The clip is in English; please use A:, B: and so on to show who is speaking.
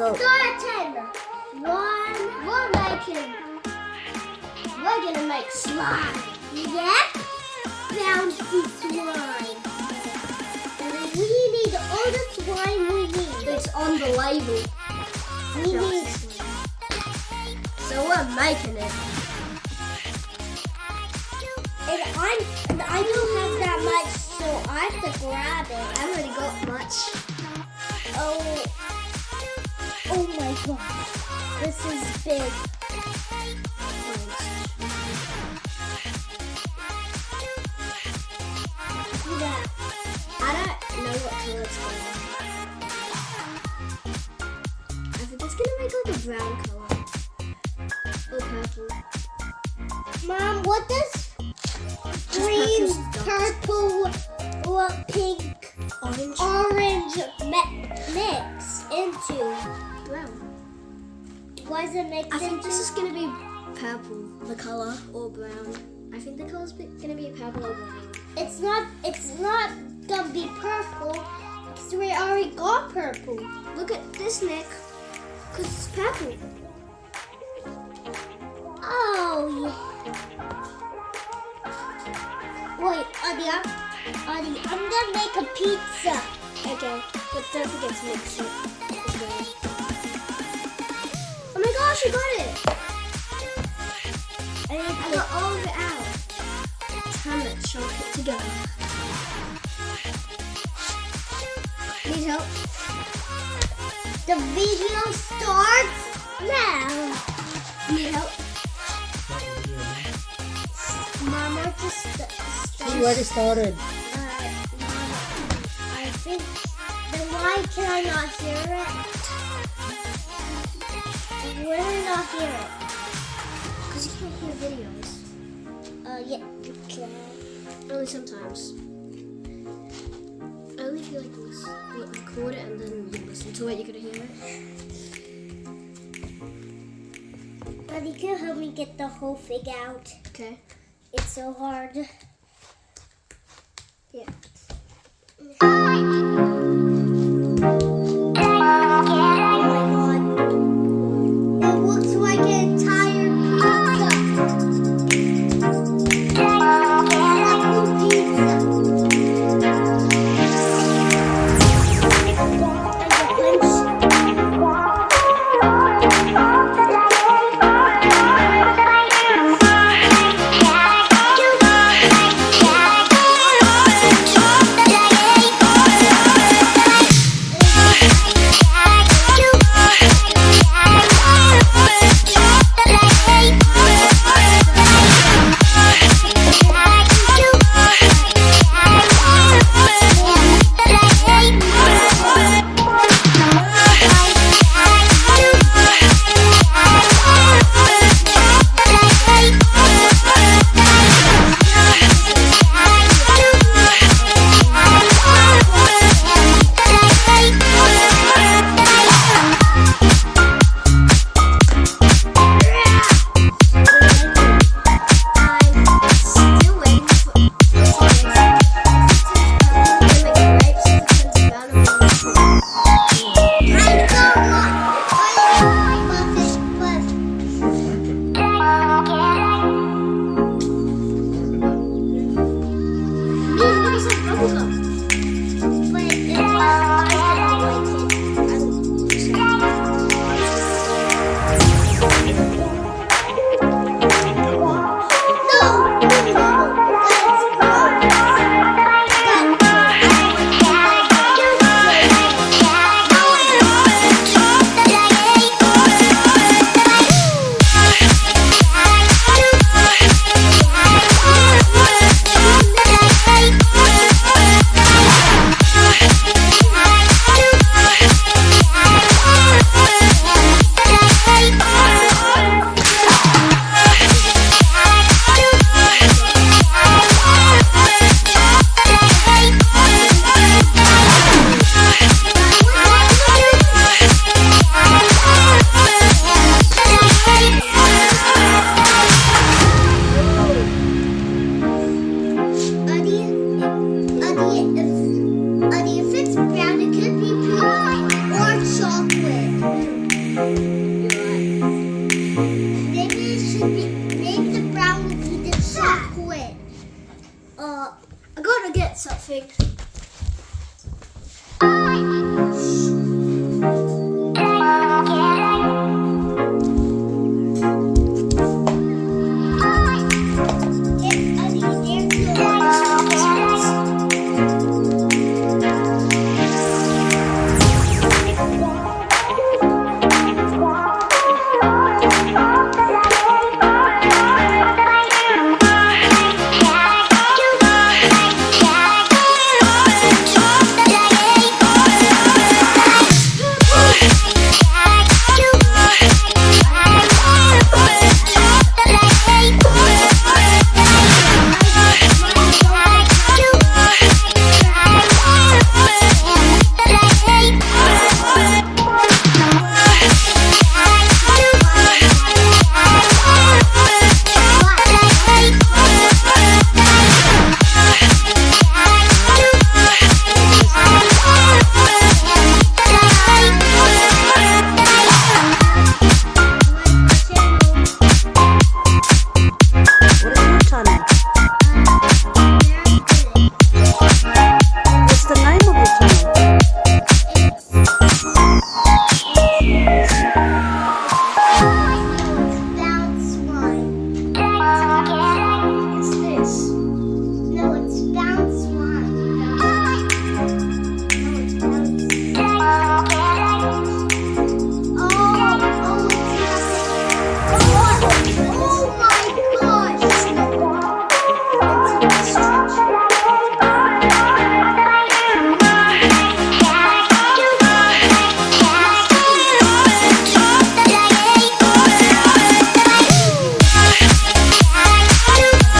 A: Go.
B: Start at 10. We're gonna make slime. Yep. Bouncy slime. And we need all the slime we need.
A: It's on the label.
B: We need.
A: So we're making it.
B: And I don't have that much, so I have to grab it.
A: I haven't really got much.
B: Oh my god. This is big. Yeah.
A: I don't know what color it's going to. I think it's gonna make like a brown color. Or purple.
B: Mom, what does green, purple, or pink, orange mix into?
A: Brown.
B: Why is it mixed
A: I think
B: into?
A: this is gonna be purple, the color, or brown. I think the color's gonna be purple or brown.
B: It's not gonna be purple because we already got purple.
A: Look at this, Nick. Cause it's purple.
B: Oh yeah. Wait, Adia, I'm gonna make a pizza.
A: Okay, but don't forget to mix it as well. Oh my gosh, I got it!
B: I
A: I got all of it out. Time to chunk it together. Need help?
B: The video starts now.
A: Need help?
B: Mama just
C: She already started.
B: I think. Then why can I not hear it? Why do I not hear it?
A: Because you can't hear videos.
B: Yeah. Okay.
A: Only sometimes. Only if you like record it and then you listen to it, you're gonna hear it.
B: Daddy, can you help me get the whole thing out?
A: Okay.
B: It's so hard.
A: Yeah.
B: It looks like an entire pizza. Apple pizza.
A: think